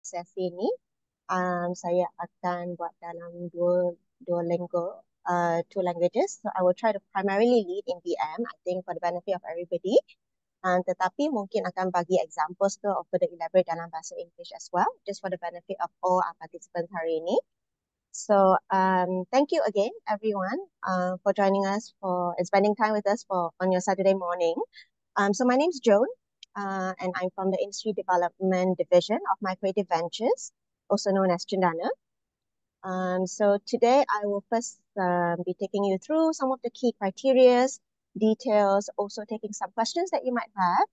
sesi ini saya akan buat dalam dua two languages. So I will try to primarily lead in BM, I think for the benefit of everybody. Tetapi mungkin akan bagi examples ke or further elaborate dalam bahasa English as well, just for the benefit of all our participants hari ini. So thank you again, everyone, for joining us and spending time with us on your Saturday morning. So my name is Joan, and I'm from the Industry Development Division of MyCreative Ventures, also known as Cendana. So today I will first be taking you through some of the key criteria, details, also taking some questions that you might have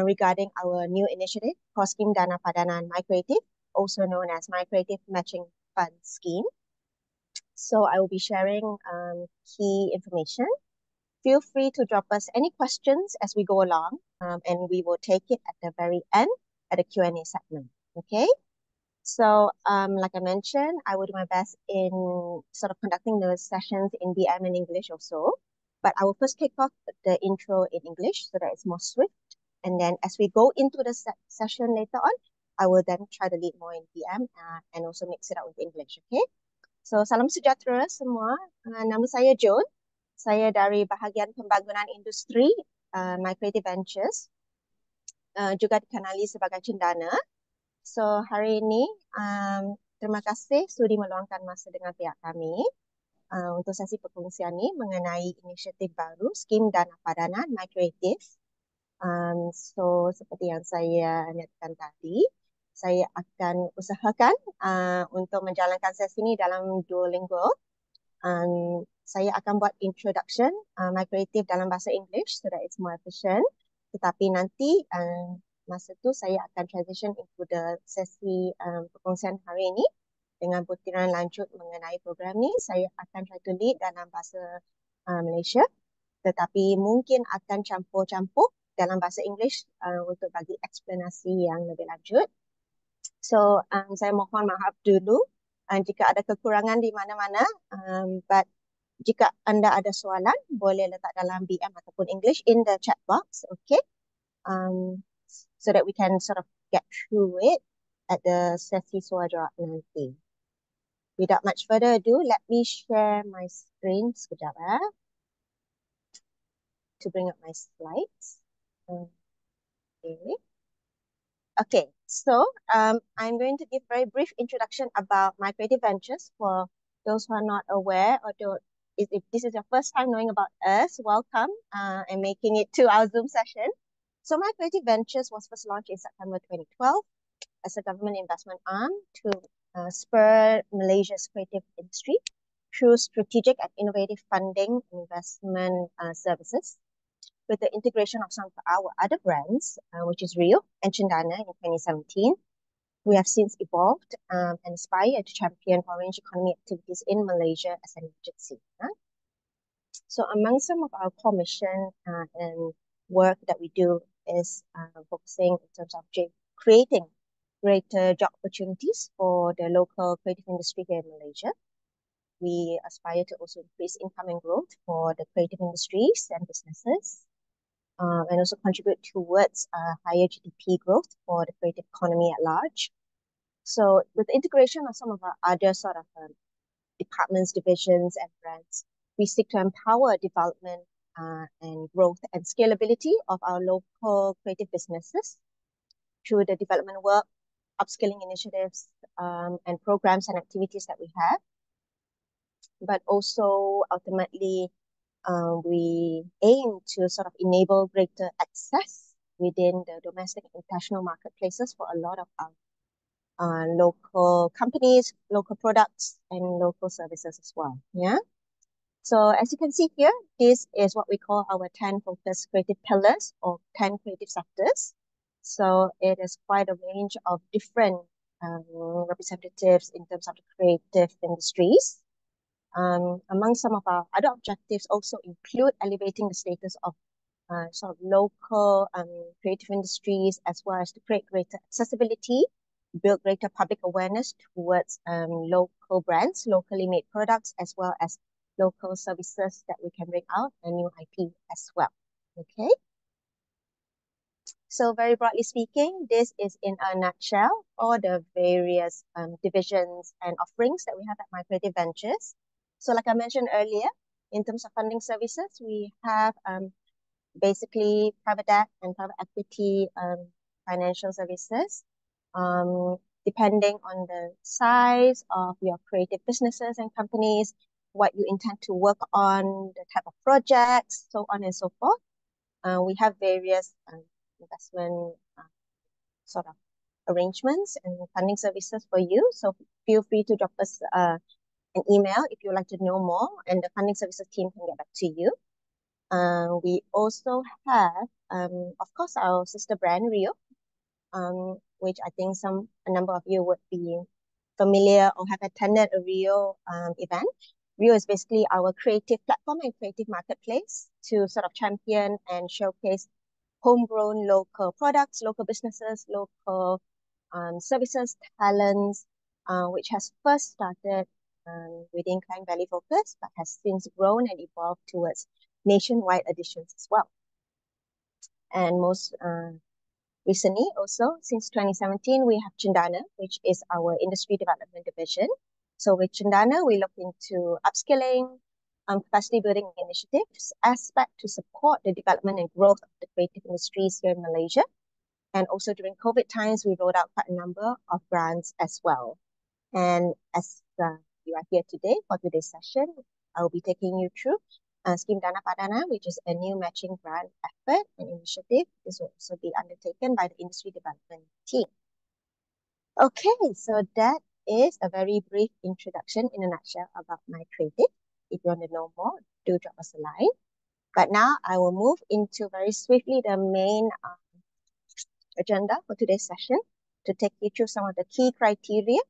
regarding our new initiative, Scheme Dana Padanan MyCreative, also known as MyCreative Matching Fund Scheme. So I will be sharing key information. Feel free to drop us any questions as we go along, and we will take it at the very end at the Q&A segment, okay? So like I mentioned, I will do my best in sort of conducting those sessions in BM and English also, but I will first kick off the intro in English so that it's more swift. And then as we go into the session later on, I will then try to lead more in BM and also mix it up with English, okay? So salam sejahtera semua, nama saya Joan. Saya dari Bahagian Pembangunan Industri MyCreative Ventures, juga dikenali sebagai Cendana. So hari ini terima kasih sudi meluangkan masa dengan pihak kami untuk sesi perkongsian ini mengenai inisiatif baru Skim Dana Padanan MyCreative. So seperti yang saya nyatakan tadi, saya akan usahakan untuk menjalankan sesi ini dalam Duolingo. Saya akan buat introduction MyCreative dalam bahasa English so that it's more efficient. Tetapi nanti masa tu saya akan transition into the sesi perkongsian hari ini dengan butiran lanjut mengenai program ni. Saya akan try to lead dalam bahasa Malaysia, tetapi mungkin akan campur-campur dalam bahasa English untuk bagi eksplanasi yang lebih lanjut. So saya mohon maaf dulu jika ada kekurangan di mana-mana, but jika anda ada soalan, boleh letak dalam BM ataupun English in the chat box, okay? So that we can sort of get through it at the sesi soal jawab nanti. Without much further ado, let me share my screen sekejap to bring up my slides. Okay. Okay, so I'm going to give a very brief introduction about MyCreative Ventures for those who are not aware or if this is your first time knowing about us, welcome and making it to our Zoom session. So MyCreative Ventures was first launched in September 2012 as a government investment arm to spur Malaysia's creative industry through strategic and innovative funding and investment services, with the integration of some of our other brands, which is Rio and Cendana in 2017. We have since evolved and aspired to champion orange economy activities in Malaysia as an agency. So among some of our core mission and work that we do is focusing in terms of creating greater job opportunities for the local creative industry here in Malaysia. We aspire to also increase income and growth for the creative industries and businesses, and also contribute towards higher GDP growth for the creative economy at large. So with the integration of some of our other sort of departments, divisions, and brands, we seek to empower development and growth and scalability of our local creative businesses through the development work, upskilling initiatives, and programs and activities that we have. But also ultimately, we aim to sort of enable greater access within the domestic and international marketplaces for a lot of our local companies, local products, and local services as well. Yeah. So as you can see here, this is what we call our 10 focus creative pillars or 10 creative sectors. So it is quite a range of different representatives in terms of the creative industries. Among some of our other objectives also include elevating the status of sort of local creative industries, as well as to create greater accessibility, build greater public awareness towards local brands, locally made products, as well as local services that we can bring out, and new IP as well. Okay. So very broadly speaking, this is in a nutshell all the various divisions and offerings that we have at MyCreative Ventures. So like I mentioned earlier, in terms of funding services, we have basically private debt and private equity financial services. Depending on the size of your creative businesses and companies, what you intend to work on, the type of projects, so on and so forth. We have various investment sort of arrangements and funding services for you. So feel free to drop us an email if you'd like to know more, and the funding services team can get back to you. We also have, of course, our sister brand, Rio, which I think a number of you would be familiar or have attended a Rio event. Rio is basically our creative platform and creative marketplace to sort of champion and showcase homegrown local products, local businesses, local services, talents, which has first started within Klang Valley focus, but has since grown and evolved towards nationwide editions as well. And most recently also, since 2017, we have Cendana, which is our industry development division. So with Cendana, we look into upskilling, capacity building initiatives, aspect to support the development and growth of the creative industries here in Malaysia. And also during COVID times, we rolled out quite a number of grants as well. And as you are here today for today's session, I will be taking you through Scheme Dana Padanan, which is a new matching grant effort and initiative. This will also be undertaken by the industry development team. Okay, so that is a very brief introduction in a nutshell about MyCreative. If you want to know more, do drop us a line. But now I will move into very swiftly the main agenda for today's session to take you through some of the key criteria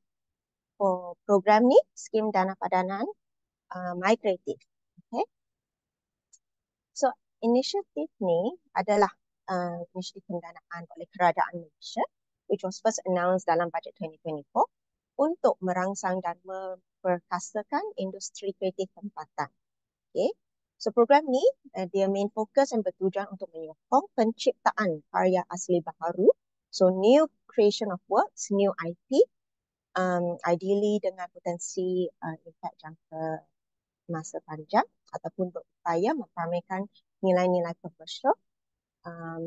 for program ni, Scheme Dana Padanan MyCreative. Okay. So inisiatif ni adalah inisiatif pendanaan oleh Kerajaan Malaysia, which was first announced dalam bajet 2024 untuk merangsang dan memperkasakan industri kreatif tempatan. Okay. So program ni dia main fokus dan bertujuan untuk menyokong penciptaan karya asli baharu. So new creation of works, new IP, ideally dengan potensi impact jangka masa panjang ataupun berupaya mempamerkan nilai-nilai komersial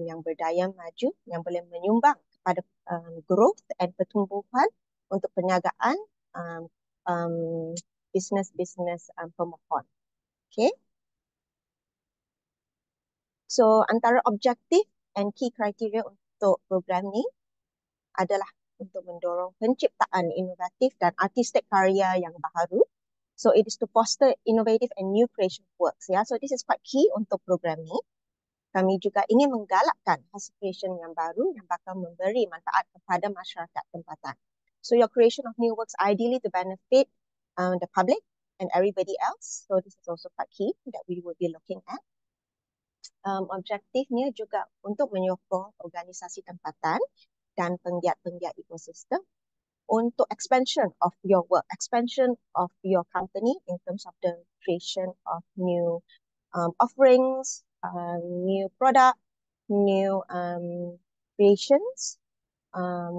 yang berdaya maju yang boleh menyumbang kepada growth and pertumbuhan untuk perniagaan bisnes-bisnes pemohon. Okay. So antara objektif and key criteria untuk program ni adalah untuk mendorong penciptaan inovatif dan artistik karya yang baharu. So it is to foster innovative and new creation works. Ya, so this is quite key untuk program ni. Kami juga ingin menggalakkan hasil creation yang baru yang bakal memberi manfaat kepada masyarakat tempatan. So your creation of new works ideally to benefit the public and everybody else. So this is also quite key that we will be looking at. Objektifnya juga untuk menyokong organisasi tempatan dan penggiat-penggiat ekosistem untuk expansion of your work, expansion of your company in terms of the creation of new offerings, new product, new creations,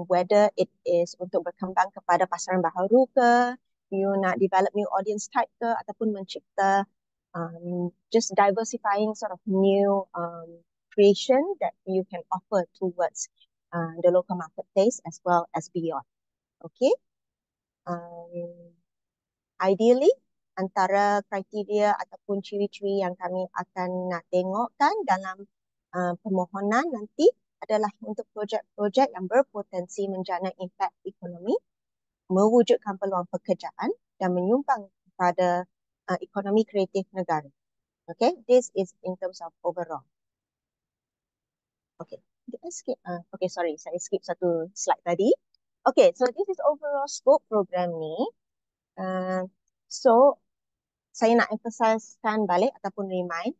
whether it is untuk berkembang kepada pasaran baharu ke, you nak develop new audience type ke, ataupun mencipta just diversifying sort of new creation that you can offer towards the local marketplace as well as beyond. Okay. Ideally, antara kriteria ataupun ciri-ciri yang kami akan nak tengokkan dalam permohonan nanti adalah untuk projek-projek yang berpotensi menjana impact ekonomi, mewujudkan peluang pekerjaan dan menyumbang kepada ekonomi kreatif negara. Okay, this is in terms of overall. Okay, okay, sorry, saya skip satu slide tadi. Okay, so this is overall scope program ni. So, saya nak emphasizekan balik ataupun remind,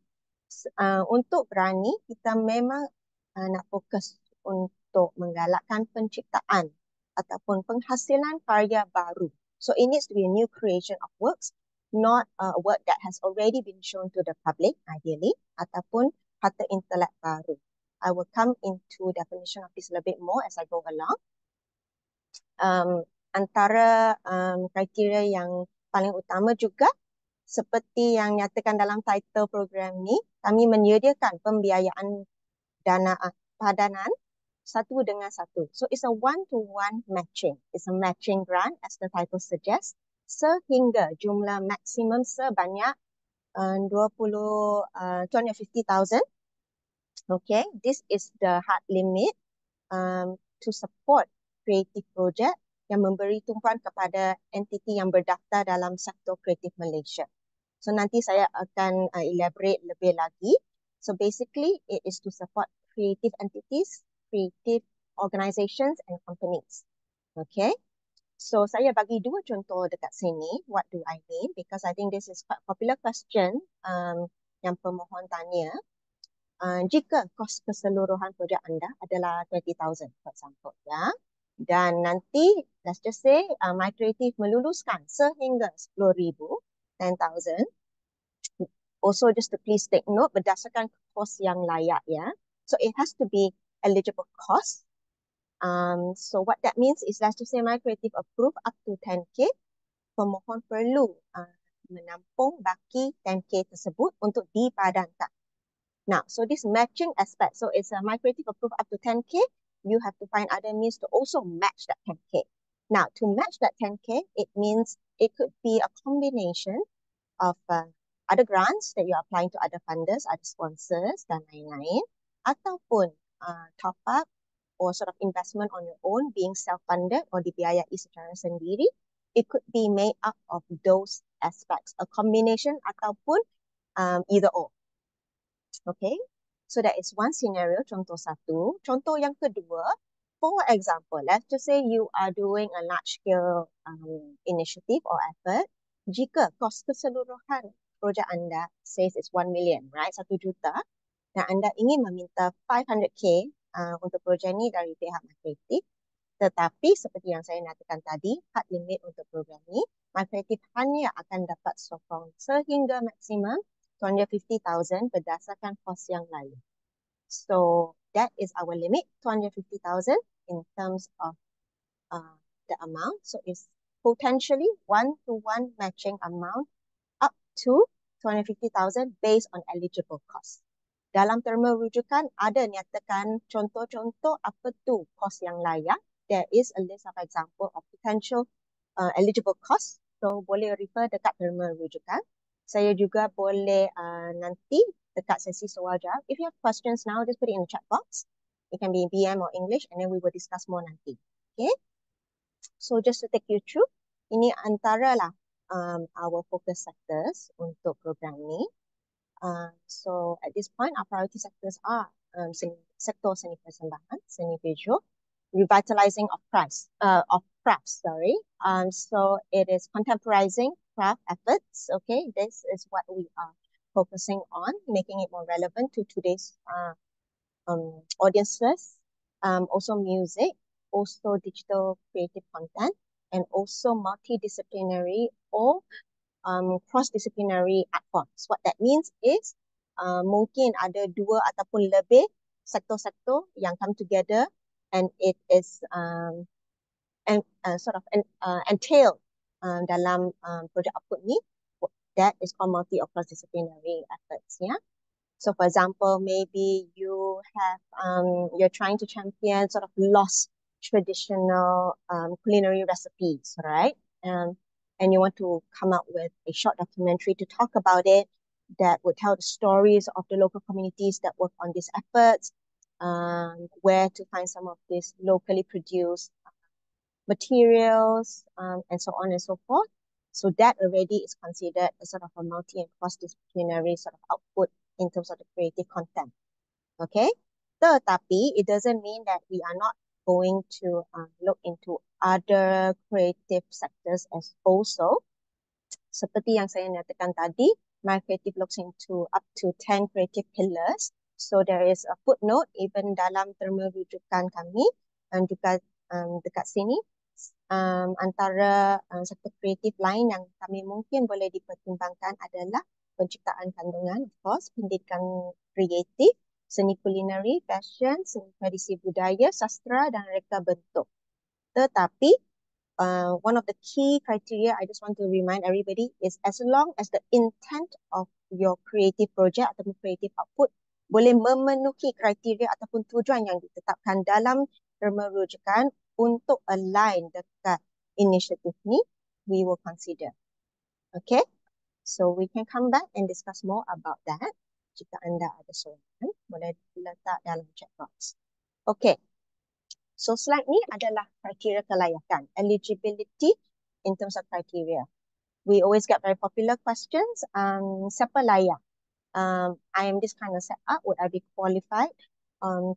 untuk berani kita memang nak fokus untuk menggalakkan penciptaan ataupun penghasilan karya baru. So, it needs to be a new creation of works, not a work that has already been shown to the public, ideally, ataupun harta intelek baru. I will come into definition of this a little bit more as I go along. Antara kriteria yang paling utama juga, seperti yang nyatakan dalam title program ni, kami menyediakan pembiayaan dana padanan satu dengan satu. So it's a one-to-one matching. It's a matching grant as the title suggests, sehingga jumlah maksimum sebanyak 250,000. Okay, this is the hard limit to support creative project yang memberi tumpuan kepada entiti yang berdaftar dalam sektor kreatif Malaysia. So nanti saya akan elaborate lebih lagi. So basically it is to support creative entities, creative organizations and companies. Okay. So saya bagi dua contoh dekat sini. What do I mean? Because I think this is quite popular question yang pemohon tanya. Jika kos keseluruhan projek anda adalah 20,000 for example, ya. Dan nanti let's just say MyCreative meluluskan sehingga 10,000, 10,000. Also just to please take note, berdasarkan kos yang layak, ya. So it has to be eligible cost. So what that means is, let's just say MyCreative approve up to 10K, pemohon perlu menampung baki 10K tersebut untuk dipadankan. Now, so this matching aspect, so it's a MyCreative approve up to 10K, you have to find other means to also match that 10K. Now, to match that 10K, it means it could be a combination of other grants that you're applying to other funders, other sponsors, dan lain-lain, ataupun top up or sort of investment on your own, being self-funded or dibiayai secara sendiri. It could be made up of those aspects, a combination ataupun either or. Okay, so that is one scenario, contoh satu. Contoh yang kedua, for example, let's just say you are doing a large-scale initiative or effort. Jika kos keseluruhan projek anda says it's 1 million, right? 1 juta. Dan anda ingin meminta 500K untuk projek ni dari pihak MyCreative. Tetapi seperti yang saya nyatakan tadi, hard limit untuk program ni, MyCreative hanya akan dapat sokong sehingga maksimum 250,000 berdasarkan kos yang lain. So that is our limit, 250,000 in terms of the amount. So it's potentially one-to-one matching amount up to 250,000 based on eligible cost. Dalam terma rujukan ada nyatakan contoh-contoh apa tu kos yang layak. There is a list of example of potential eligible costs. So boleh refer dekat terma rujukan. Saya juga boleh nanti dekat sesi soal jawab. If you have questions now, just put it in the chat box. It can be in BM or English and then we will discuss more nanti. Okay. So just to take you through, ini antara lah our focus sectors untuk program ni. So at this point, our priority sectors are sektor seni persembahan, seni visual, revitalizing of crafts. So it is contemporizing craft efforts. Okay, this is what we are focusing on, making it more relevant to today's audiences. Also music, also digital creative content, and also multidisciplinary or cross-disciplinary art forms. What that means is mungkin ada dua ataupun lebih sektor-sektor yang come together and it is entailed dalam project output ni. That is called multi or cross-disciplinary efforts. Yeah. So for example, maybe you have you're trying to champion sort of lost traditional culinary recipes, right? And you want to come up with a short documentary to talk about it that would tell the stories of the local communities that work on these efforts, where to find some of these locally produced materials, and so on and so forth. So that already is considered a sort of a multi and cross-disciplinary sort of output in terms of the creative content. Okay? Tetapi it doesn't mean that we are not going to look into other creative sectors as also. Seperti yang saya nyatakan tadi, MyCreative looks into up to 10 creative pillars. So there is a footnote even dalam terma rujukan kami dan juga dekat sini antara sektor kreatif lain yang kami mungkin boleh dipertimbangkan adalah penciptaan kandungan, of course, pendidikan kreatif, seni kulineri, fashion, seni tradisi budaya, sastra dan reka bentuk. Tetapi one of the key criteria I just want to remind everybody is as long as the intent of your creative project ataupun creative output boleh memenuhi kriteria ataupun tujuan yang ditetapkan dalam terma rujukan untuk align dekat inisiatif ni, we will consider. Okay, so we can come back and discuss more about that. Jika anda ada soalan, boleh letak dalam chat box. Okay, so slide ni adalah kriteria kelayakan, eligibility in terms of criteria. We always get very popular questions. Siapa layak? I am this kind of setup. Would I be qualified?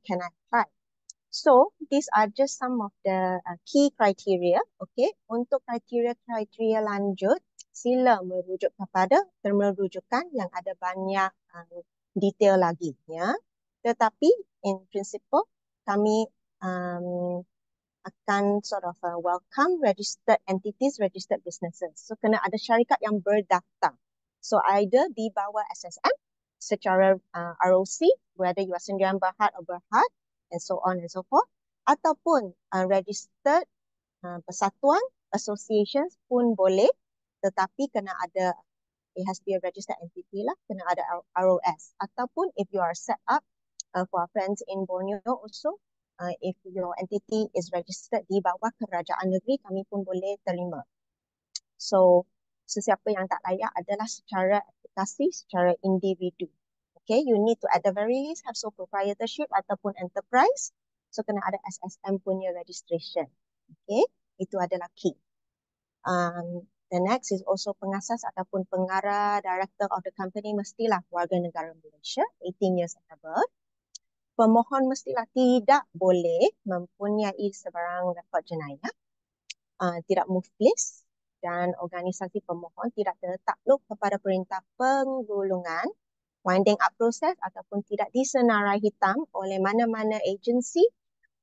Can I apply? So these are just some of the key criteria. Okay, untuk kriteria lanjut, sila merujuk kepada terma rujukan yang ada banyak detail lagi. Ya. Tetapi in principle kami akan sort of welcome registered entities, registered businesses. So kena ada syarikat yang berdaftar. So either di bawah SSM secara ROC, whether you are sendirian berhad or berhad, and so on and so forth, ataupun registered persatuan, associations pun boleh, tetapi kena ada, it has to be a registered entity lah, kena ada ROS. Ataupun if you are set up for our friends in Borneo also, if your entity is registered di bawah kerajaan negeri, kami pun boleh terima. So, sesiapa yang tak layak adalah secara aplikasi, secara individu. Okay, you need to at the very least have sole proprietorship ataupun enterprise. So, kena ada SSM punya registration. Okay, itu adalah key. The next is also pengasas ataupun pengarah, director of the company mestilah warga negara Malaysia, 18 years and above. Pemohon mestilah tidak boleh mempunyai sebarang rekod jenayah, tidak muflis, dan organisasi pemohon tidak tertakluk kepada perintah penggulungan, winding up proses ataupun tidak disenarai hitam oleh mana-mana agensi,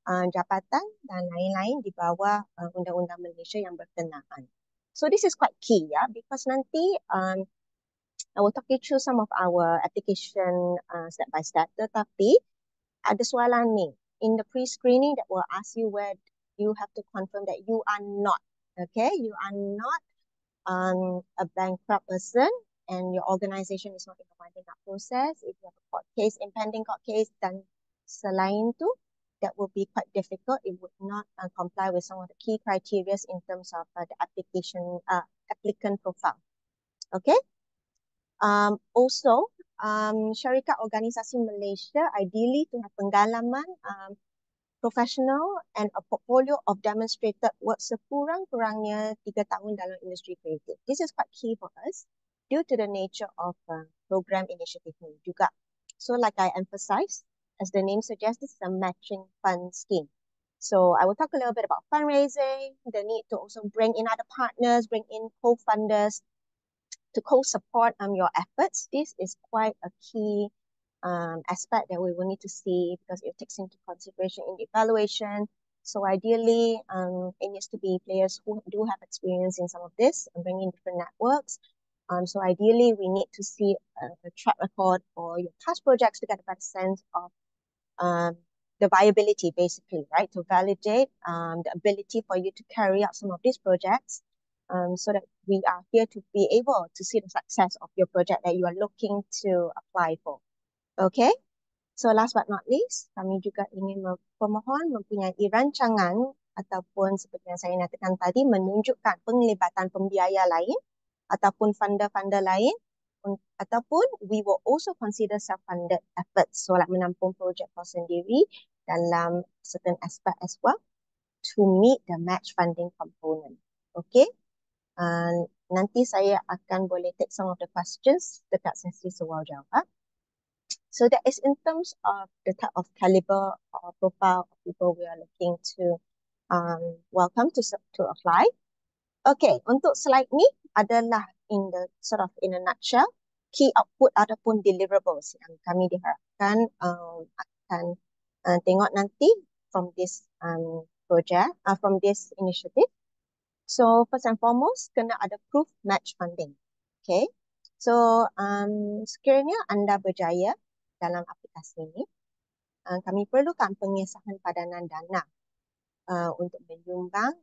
jabatan dan lain-lain di bawah Undang-Undang Malaysia yang berkenaan. So this is quite key, ya, because nanti I will talk you through some of our application step by step. Tetapi ada soalan ni in the pre-screening that will ask you where you have to confirm that you are not, okay, you are not a bankrupt person and your organization is not in a winding up process. If you have a court case, impending court case dan selain tu, that will be quite difficult. It would not comply with some of the key criteria in terms of the applicant profile. Okay. Also, syarikat organisasi Malaysia ideally to have pengalaman professional and a portfolio of demonstrated work sekurang-kurangnya 3 tahun dalam industri kreatif. This is quite key for us due to the nature of program initiative ni juga. So like I emphasized, as the name suggests, this is a matching fund scheme. So I will talk a little bit about fundraising, the need to also bring in other partners, bring in co-funders to co-support your efforts. This is quite a key aspect that we will need to see because it takes into consideration in the evaluation. So ideally, it needs to be players who do have experience in some of this and bring in different networks. So ideally, we need to see a track record or your past projects to get a better sense of the viability, basically, right? To validate the ability for you to carry out some of these projects so that we are here to be able to see the success of your project that you are looking to apply for. Okay? So last but not least, kami juga ingin pemohon mempunyai rancangan ataupun seperti yang saya nyatakan tadi, menunjukkan penglibatan pembiaya lain ataupun funder-funder lain, ataupun we will also consider self-funded efforts, so like menampung projek kos sendiri dalam certain aspect as well to meet the match funding component. Okay, nanti saya akan boleh take some of the questions dekat sesi soal jawab. So that is in terms of the type of caliber or profile of people we are looking to welcome to apply. Okay, untuk slide ni adalah in the sort of in a nutshell key output ataupun deliverables yang kami diharapkan akan tengok nanti from this project, from this initiative. So first and foremost, kena ada proof match funding. Okay, so sekiranya anda berjaya dalam aplikasi ini, kami perlukan pengesahan padanan dana untuk menyumbang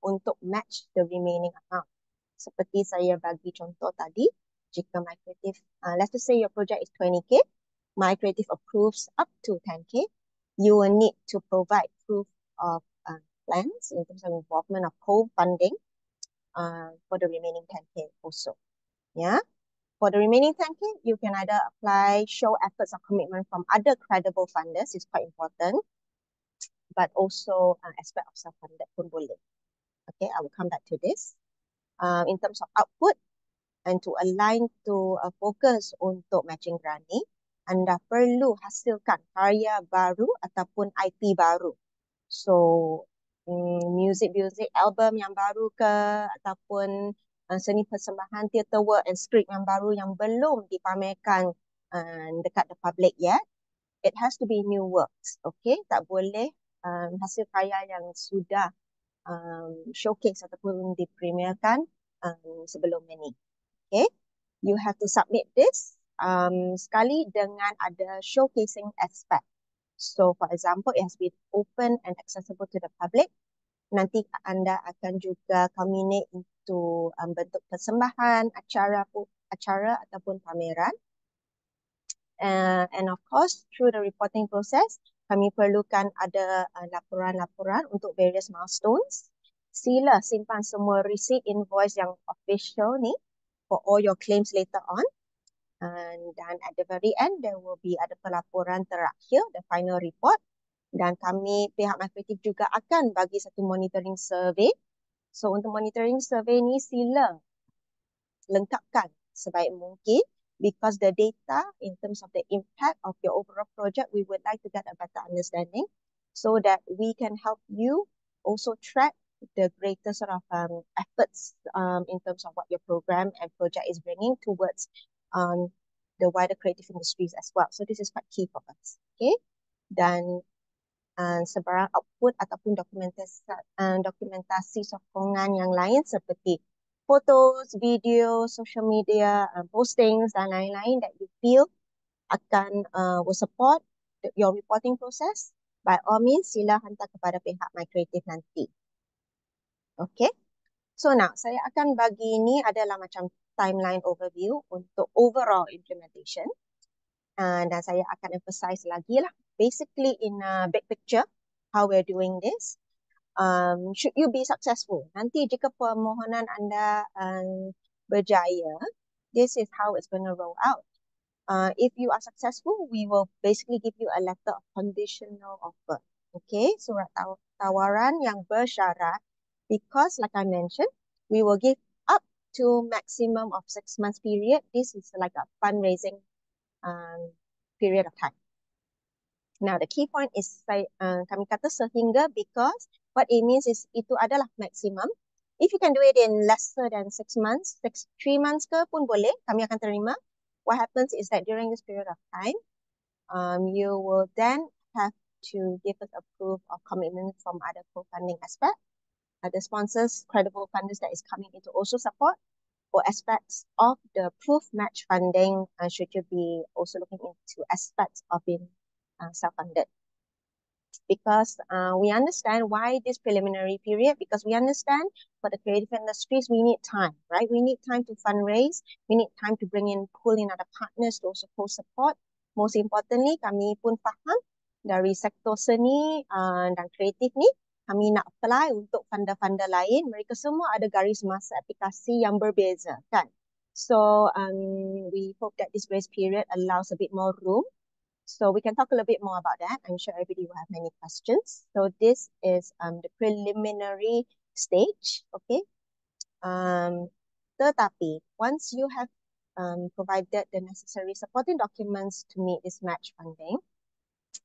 untuk match the remaining amount. Seperti saya bagi contoh tadi, jika MyCreative, let's just say your project is 20k, MyCreative approves up to 10k, you will need to provide proof of plans in terms of involvement of co-funding for the remaining 10k also. Yeah. For the remaining 10k, you can either apply, show efforts or commitment from other credible funders, is quite important, but also aspect of self-funded pun boleh. Okay, I will come back to this. In terms of output, and to align to focus untuk matching grant ni, anda perlu hasilkan karya baru ataupun IP baru. So, music album yang baru ke, ataupun seni persembahan theatre work and script yang baru yang belum dipamerkan dekat the public yet. It has to be new works, okay? Tak boleh hasil karya yang sudah showcase ataupun dipremierkan sebelum ini. Okay, you have to submit this sekali dengan ada showcasing aspect. So, for example, it has been open and accessible to the public. Nanti anda akan juga culminate into bentuk persembahan, acara ataupun pameran. And of course, through the reporting process, kami perlukan ada laporan-laporan untuk various milestones. Sila simpan semua receipt invoice yang official ni for all your claims later on. And then at the very end, there will be ada pelaporan terakhir, the final report. Dan kami, pihak MyCreative juga akan bagi satu monitoring survey. So untuk monitoring survey ni, sila lengkapkan sebaik mungkin, because the data in terms of the impact of your overall project, we would like to get a better understanding so that we can help you also track the greater sort of efforts in terms of what your program and project is bringing towards the wider creative industries as well. So this is quite key for us. Okay, dan sebarang output ataupun dokumentasi sokongan yang lain seperti fotos, video, social media, postings dan lain-lain that you feel akan will support your reporting process, by all means sila hantar kepada pihak MyCreative nanti. Okay, so now saya akan bagi ini adalah macam timeline overview untuk overall implementation. Dan saya akan emphasize lagi lah, basically in a big picture, how we're doing this. Should you be successful, nanti jika permohonan anda berjaya, this is how it's going to roll out. If you are successful, we will basically give you a letter of conditional offer. Okay, surat tawaran yang bersyarat, because like I mentioned, we will give up to maximum of 6 months period. This is like a fundraising period of time. Now, the key point is kami kata sehingga, because what it means is itu adalah maximum. If you can do it in lesser than 6 months, 3 months ke pun boleh, kami akan terima. What happens is that during this period of time, you will then have to give us a proof of commitment from other co-funding aspect, other sponsors, credible funders that is coming in to also support, or aspects of the proof match funding, should you be also looking into aspects of being self-funded. Because we understand why this preliminary period, because we understand for the creative industries, we need time, right? We need time to fundraise, we need time to pull in other partners to also co-support. Most importantly, kami pun faham dari sektor seni dan kreatif ni, kami nak apply untuk funder-funder lain, mereka semua ada garis masa aplikasi yang berbeza, kan? So, we hope that this grace period allows a bit more room. So, we can talk a little bit more about that. I'm sure everybody will have many questions. So, this is the preliminary stage, okay? Tetapi, once you have provided the necessary supporting documents to meet this match funding,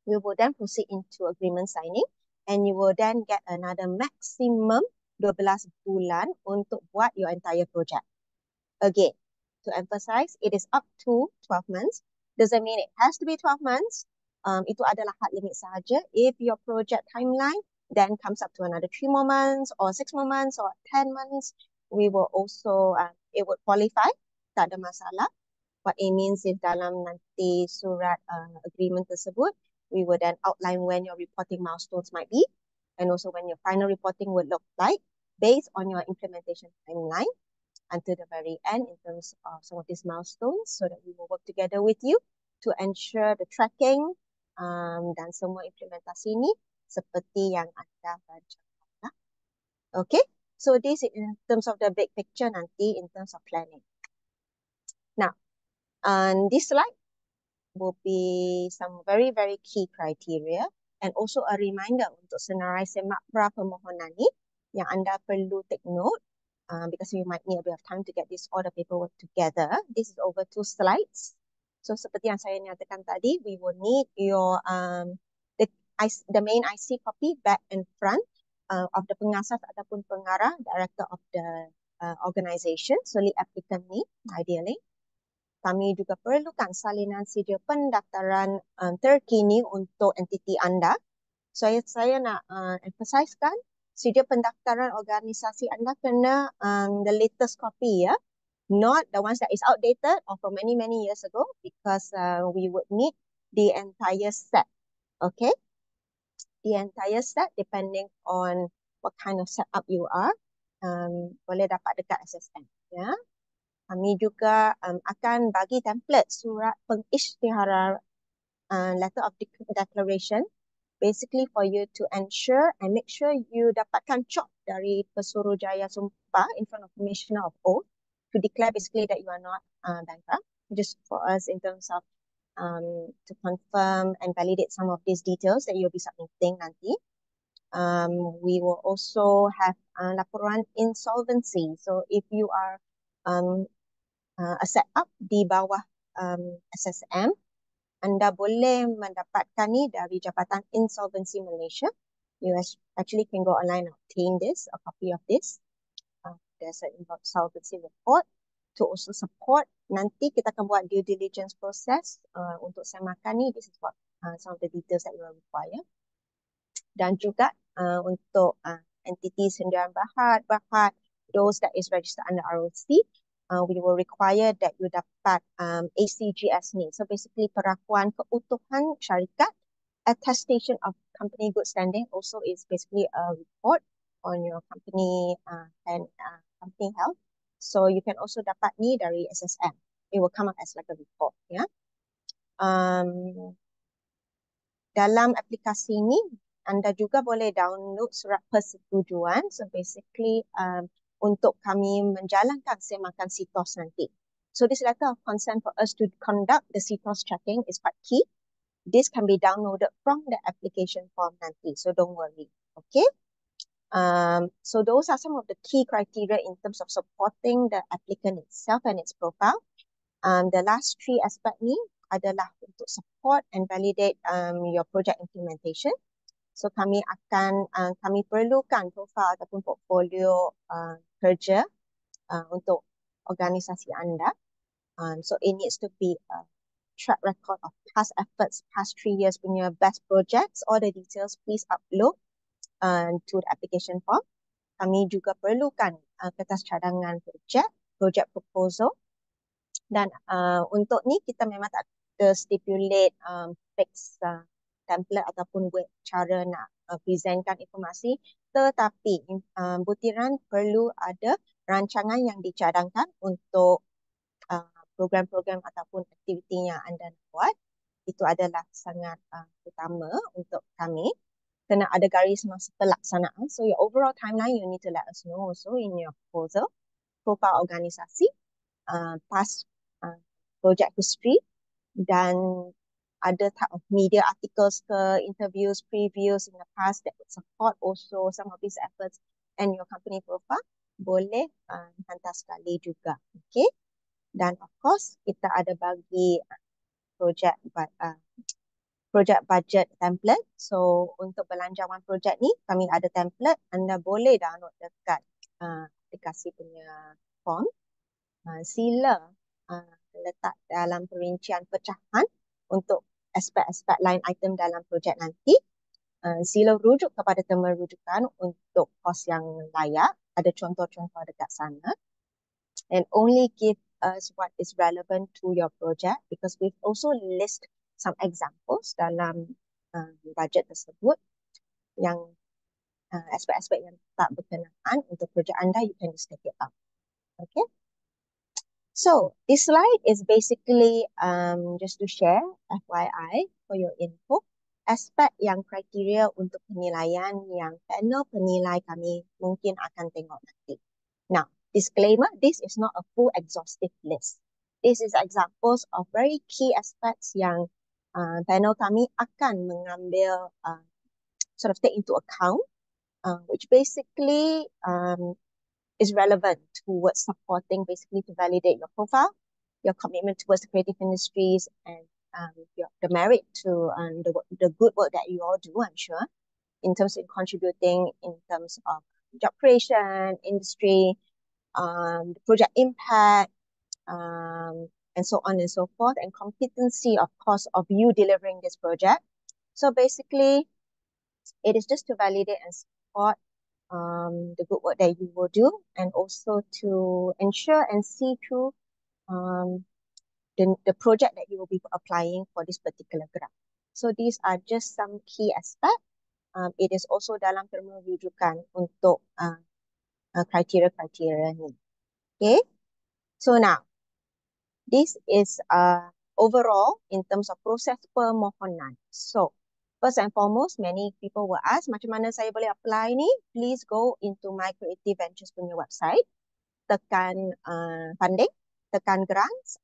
we will then proceed into agreement signing, and you will then get another maximum 12 bulan untuk buat your entire project. Again, to emphasize, it is up to 12 months. Doesn't mean it has to be 12 months. Itu adalah hard limit sahaja. If your project timeline then comes up to another 3 more months or 6 more months or 10 months, we will also, it would qualify. Tak ada masalah. What it means is dalam nanti surat agreement tersebut, We will then outline when your reporting milestones might be, and also when your final reporting would look like based on your implementation timeline until the very end in terms of some of these milestones, so that we will work together with you to ensure the tracking dan semua implementasi ni seperti yang anda rencanakan. Okay, so this is in terms of the big picture nanti in terms of planning. Now, this slide will be some very, very key criteria and also a reminder untuk senarai semak pra permohonan ni yang anda perlu take note because you might need a bit of time to get this all the paperwork together. This is over 2 slides. So seperti yang saya nyatakan tadi, we will need your the main IC copy back and front of the pengasas ataupun pengarah director of the organisation, so lead applicant ni ideally. Kami juga perlukan salinan sedia pendaftaran terkini untuk entiti anda. Saya nak emphasizekan sedia pendaftaran organisasi anda kena the latest copy ya, not the ones that is outdated or from many years ago, because we would need the entire set. Okay, the entire set depending on what kind of setup you are, boleh dapat dekat SSM ya. Kami juga akan bagi template surat pengisytiharan letter of declaration, basically for you to ensure and make sure you dapatkan cop dari Pesuruhjaya Sumpah in front of Commissioner of Oath to declare basically that you are not bankrupt, just for us in terms of to confirm and validate some of these details that you'll be submitting nanti. We will also have laporan insolvency. So if you are a setup di bawah SSM, anda boleh mendapatkan ni dari Jabatan Insolvency Malaysia. You actually can go online and obtain this, a copy of this. There's an insolvency report to also support. Nanti kita akan buat due diligence process untuk semakan ni. This is what some of the details that you will require. Dan juga untuk entiti sendirian Bahad, those that is registered under ROC, we will require that you dapat ACGS ni. So basically perakuan keutuhan syarikat, attestation of company good standing also is basically a report on your company and company health. So you can also dapat ni dari SSM. It will come up as like a report. Ya. Dalam aplikasi ni, anda juga boleh download surat persetujuan. So basically untuk kami menjalankan semakan CTOS nanti. So this letter of consent for us to conduct the CTOS checking is quite key. This can be downloaded from the application form nanti. So don't worry. Okay. So those are some of the key criteria in terms of supporting the applicant itself and its profile. The last 3 aspect ni adalah untuk support and validate your project implementation. So kami perlukan profil ataupun portfolio kerja untuk organisasi anda. So it needs to be a track record of past efforts, past 3 years punya best projects. All the details please upload to the application form. Kami juga perlukan kertas cadangan project proposal. Dan untuk ni kita memang tak ada stipulate fix template ataupun cara nak presentkan informasi, tetapi butiran perlu ada rancangan yang dicadangkan untuk program-program ataupun aktiviti yang anda nak buat. Itu adalah sangat utama untuk kami. Kena ada garis masa pelaksanaan. So your overall timeline you need to let us know also in your proposal. Profile organisasi, past project history, dan ada type of media articles ke, interviews, previews in the past that would support also some of these efforts and your company profile, boleh hantar sekali juga. Okay. Dan of course, kita ada bagi project budget template. So untuk belanjawan projek ni, kami ada template. Anda boleh download dekat aplikasi punya form. Sila letak dalam perincian pecahan untuk aspek-aspek line item dalam projek nanti. Sila rujuk kepada tema rujukan untuk kos yang layak. Ada contoh-contoh dekat sana. And only give us what is relevant to your project, because we've also list some examples dalam bajet tersebut yang aspek-aspek yang tak berkenaan untuk projek anda, you can just take it out. Okay. So this slide is basically just to share FYI for your info aspek yang kriteria untuk penilaian yang panel penilai kami mungkin akan tengok nanti. Now, disclaimer, this is not a full exhaustive list. This is examples of very key aspects yang panel kami akan mengambil sort of take into account, which basically is relevant towards supporting basically to validate your profile, your commitment towards the creative industries, and the merit to the good work that you all do, I'm sure, in terms of contributing in terms of job creation, industry, the project impact, and so on and so forth, and competency, of course, of you delivering this project. So basically, it is just to validate and support the good work that you will do, and also to ensure and see through the project that you will be applying for this particular grant. So these are just some key aspects. It is also dalam terma rujukan untuk kriteria-kriteria ni. Okay. So now, this is overall in terms of proses permohonan. So first and foremost, many people will ask, macam mana saya boleh apply ni? Please go into MyCreative Ventures punya website, tekan funding, tekan grants,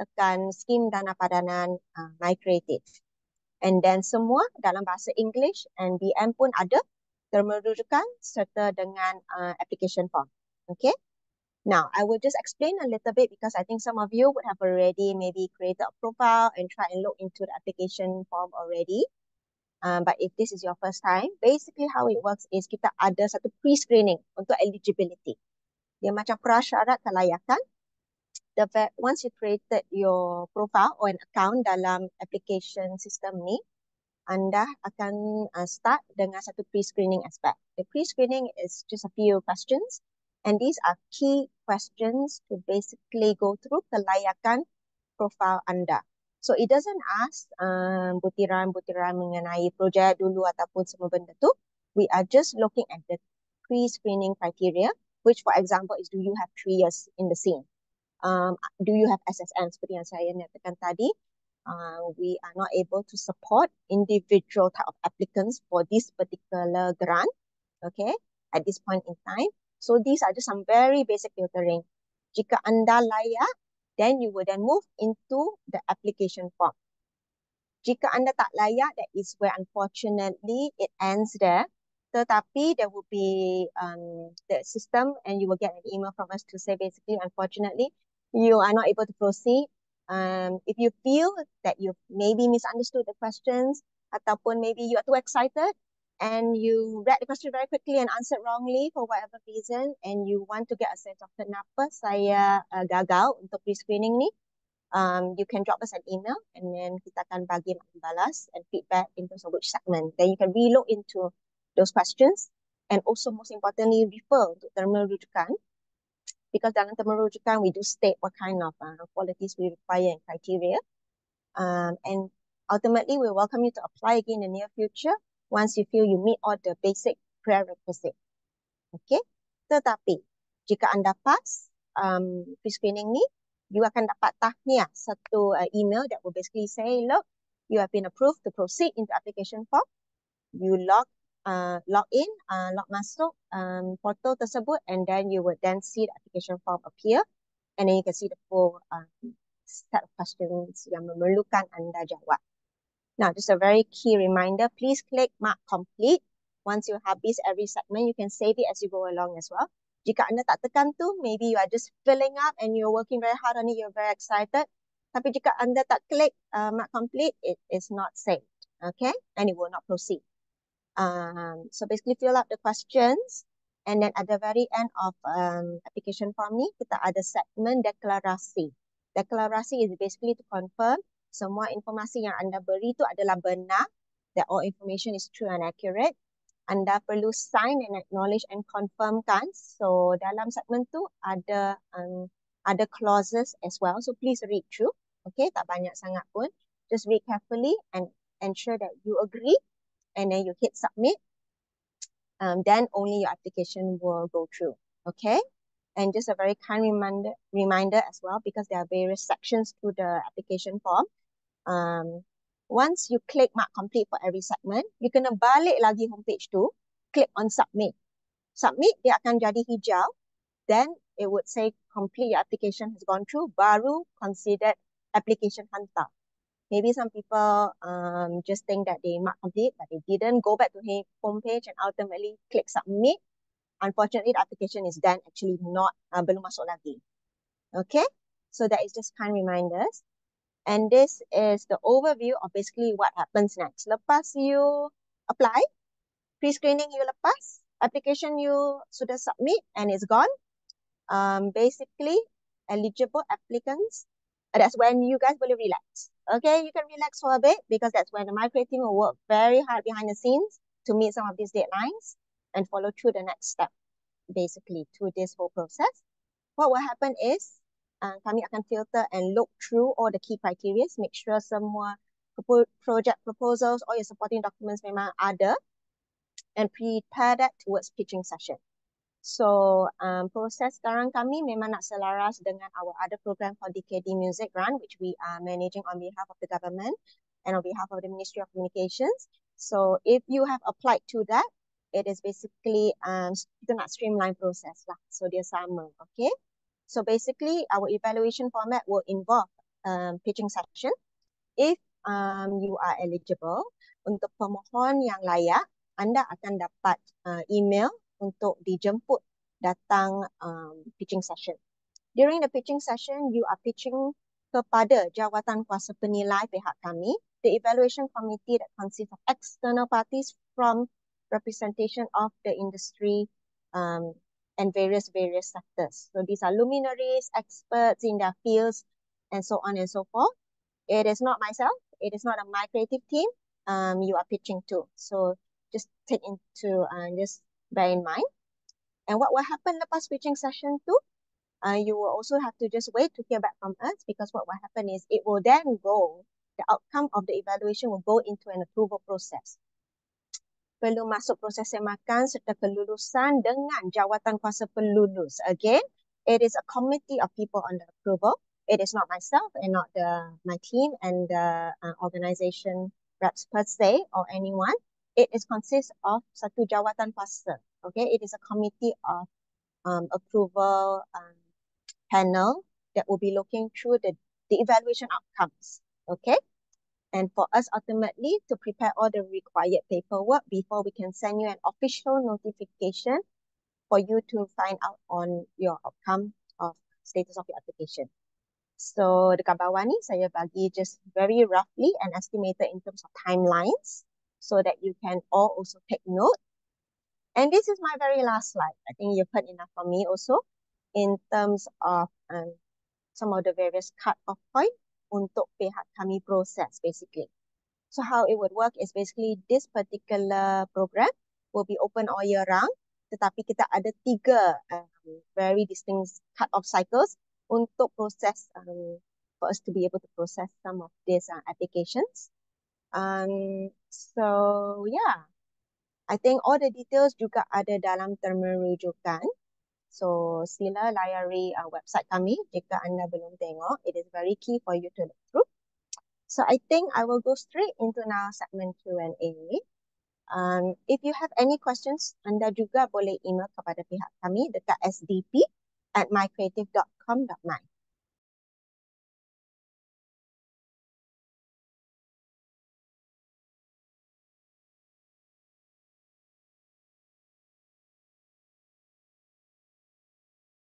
tekan skim dana padanan MyCreative. And then semua dalam bahasa English, and BM pun ada terma rujukan serta dengan application form. Okay. Now, I will just explain a little bit because I think some of you would have already maybe created a profile and try and look into the application form already. But if this is your first time, basically how it works is kita ada satu pre-screening untuk eligibility. Dia macam prasyarat kelayakan. Once you created your profile or an account dalam application system ni, anda akan start dengan satu pre-screening aspect. The pre-screening is just a few questions, and these are key questions to basically go through kelayakan profile anda. So it doesn't ask butiran-butiran mengenai projek dulu ataupun semua benda tu. We are just looking at the pre-screening criteria, which for example is, do you have 3 years in the scene? Do you have SSN? Seperti yang saya nyatakan tadi, we are not able to support individual type of applicants for this particular grant, okay, at this point in time. So these are just some very basic filtering. Jika anda layak, then you will then move into the application form. Jika anda tak layak, that is where unfortunately it ends there. Tetapi there will be the system, and you will get an email from us to say basically, unfortunately, you are not able to proceed. If you feel that you maybe misunderstood the questions, ataupun maybe you are too excited and you read the question very quickly and answered wrongly for whatever reason, and you want to get a sense of kenapa saya gagal untuk pre-screening ni, you can drop us an email, and then kita akan bagi balas and feedback in terms of which segment. Then you can relook into those questions, and also most importantly refer to terma rujukan, because dalam terma rujukan we do state what kind of qualities we require and criteria, and ultimately we welcome you to apply again in the near future once you feel you meet all the basic prerequisites. Okay. Tetapi jika anda pass pre-screening ni, you akan dapat tahniah, satu email that will basically say, look, you have been approved to proceed into application form. You log masuk portal tersebut, and then you would then see the application form appear, and then you can see the full set of questions yang memerlukan anda jawab. Now, just a very key reminder, please click mark complete. Once you habis every segment, you can save it as you go along as well. Jika anda tak tekan tu, maybe you are just filling up and you're working very hard on it, you're very excited. Tapi jika anda tak klik mark complete, it is not saved, okay? And it will not proceed. So basically fill up the questions, and then at the very end of application form ni, kita ada segmen deklarasi. Deklarasi is basically to confirm semua informasi yang anda beri tu adalah benar, that all information is true and accurate. Anda perlu sign and acknowledge and confirmkan. So dalam segmen tu ada clauses as well. So please read through. Okay, tak banyak sangat pun. Just read carefully and ensure that you agree, and then you hit submit. Then only your application will go through. Okay. And just a very kind reminder as well, because there are various sections to the application form. Once you click mark complete for every segment, you kena balik lagi homepage tu, click on submit. Submit, dia akan jadi hijau. Then it would say complete your application has gone through, baru considered application hantar. Maybe some people just think that they mark complete, but they didn't go back to the homepage and ultimately click submit. Unfortunately, the application is then actually not, belum masuk lagi. Okay, so that is just kind reminders. And this is the overview of basically what happens next. Lepas you apply, pre-screening you lepas, application you sudah submit and it's gone. Basically, eligible applicants, that's when you guys will relax. Okay, you can relax for a bit, because that's when the MyCreative team will work very hard behind the scenes to meet some of these deadlines and follow through the next step, basically, through this whole process. What will happen is, kami akan filter and look through all the key criteria, make sure semua project proposals or your supporting documents memang ada, and prepare that towards pitching session. So, proses sekarang kami memang nak selaras dengan our other program called DKD Music Grant, which we are managing on behalf of the government and on behalf of the Ministry of Communications. So, if you have applied to that, it is basically, kita nak streamline proses lah. So, dia sama, okay? So, basically, our evaluation format will involve pitching session. If you are eligible, untuk pemohon yang layak, anda akan dapat email untuk dijemput datang pitching session. During the pitching session, you are pitching kepada jawatan kuasa penilai pihak kami, the evaluation committee that consists of external parties from representation of the industry and various sectors. So these are luminaries, experts in their fields, and so on and so forth. It is not myself. It is not a MyCreative team. You are pitching to. So just take into, just bear in mind. And what will happen lepas pitching session tu? You will also have to just wait to hear back from us, because what will happen is it will then go, the outcome of the evaluation will go into an approval process. Perlu masuk proses semakan serta kelulusan dengan jawatan kuasa pelulus. Again, it is a committee of people on the approval. It is not myself and not my team and the organization reps per se or anyone. It is consists of satu jawatan kuasa. Okay, it is a committee of approval panel that will be looking through the evaluation outcomes. Okay, and for us ultimately to prepare all the required paperwork before we can send you an official notification for you to find out on your outcome of status of your application. So dekat bawah ni saya bagi just very roughly and estimated in terms of timelines so that you can all also take note. And this is my very last slide. I think you've heard enough from me also in terms of some of the various cut-off point untuk pihak kami proses basically. So how it would work is basically this particular program will be open all year round, tetapi kita ada 3 very distinct cut-off cycles untuk proses, for us to be able to process some of these applications. So yeah, I think all the details juga ada dalam terma rujukan. So sila layari website kami jika anda belum tengok. It is very key for you to look through. So I think I will go straight into now segment Q&A. If you have any questions, anda juga boleh email kepada pihak kami dekat sdp@mycreative.com.my.